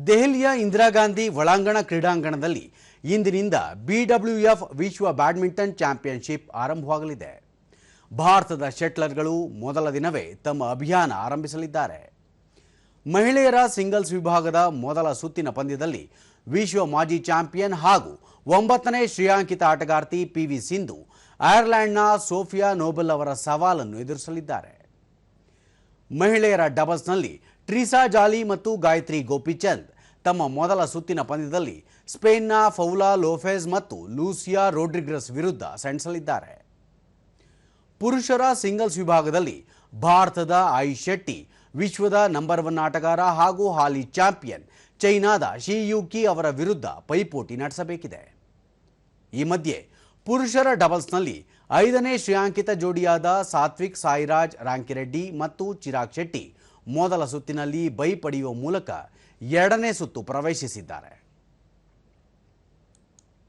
ದೆಹಲಿಯ ಇಂದಿರಾ ಗಾಂಧಿ ಒಳಾಂಗಣ ಕ್ರೀಡಾಂಗಣದಲ್ಲಿ ಇಂದಿನಿಂದ ಬಿಡಬ್ಲ್ಯೂಎಫ್ ವಿಶ್ವ ಬ್ಯಾಡ್ಮಿಂಟನ್ ಚಾಂಪಿಯನ್ಶಿಪ್ ಆರಂಭವಾಗಲಿದೆ. ಭಾರತದ ಶಟ್ಲರ್ಗಳು ಮೊದಲ ದಿನವೇ ತಮ್ಮ ಅಭಿಯಾನ ಆರಂಭಿಸಲಿದ್ದಾರೆ. ಮಹಿಳೆಯರ ಸಿಂಗಲ್ಸ್ ವಿಭಾಗದ ಮೊದಲ ಸುತ್ತಿನ ಪಂದ್ಯದಲ್ಲಿ ವಿಶ್ವ ಮಾಜಿ ಚಾಂಪಿಯನ್ ಹಾಗೂ 9ನೇ ಶ್ರೇಯಾಂಕಿತ ಆಟಗಾರ್ತಿ ಪಿವಿ ಸಿಂಧು ಐರ್ಲೆಂಡ್ನ ಸೋಫಿಯಾ ನೋಬೆಲ್ ಅವರ ಸವಾಲನ್ನು ಎದುರಿಸಲಿದ್ದಾರೆ. ಮಹಿಳೆಯರ ಡಬಲ್ಸ್ನಲ್ಲಿ ಟ್ರೀಸಾ ಜಾಲಿ ಮತ್ತು ಗಾಯತ್ರಿ ಗೋಪಿಚಂದ್ ತಮ್ಮ ಮೊದಲ ಸುತ್ತಿನ ಪಂದ್ಯದಲ್ಲಿ ಸ್ಪೇನ್ನ ಫೌಲಾ ಲೋಫೆಜ್ ಮತ್ತು ಲೂಸಿಯಾ ರೋಡ್ರಿಗಸ್ ವಿರುದ್ಧ ಸೆಣಸಲಿದ್ದಾರೆ. ಪುರುಷರ ಸಿಂಗಲ್ಸ್ ವಿಭಾಗದಲ್ಲಿ ಭಾರತದ ಆಯುಷ್ ಶೆಟ್ಟಿ ವಿಶ್ವದ ನಂಬರ್ 1 ಆಟಗಾರ ಹಾಗೂ ಹಾಲಿ ಚಾಂಪಿಯನ್ ಚೈನಾದ ಶಿ ಯುಕಿ ಅವರ ವಿರುದ್ಧ ಪೈಪೋಟಿ ನಡೆಸಬೇಕಿದೆ. ಈ ಮಧ್ಯೆ ಪುರುಷರ ಡಬಲ್ಸ್ನಲ್ಲಿ 5ನೇ ಶ್ರೇಯಾಂಕಿತ ಜೋಡಿಯಾದ ಸಾತ್ವಿಕ್ ಸಾಯಿರಾಜ್ ರಾಂಕಿರೆಡ್ಡಿ ಮತ್ತು ಚಿರಾಗ್ ಶೆಟ್ಟಿ ಮೊದಲ ಸುತ್ತಿನಲ್ಲಿ ಬೈ ಪಡೆಯುವ ಮೂಲಕ 2ನೇ ಸುತ್ತು ಪ್ರವೇಶಿಸಿದ್ದಾರೆ.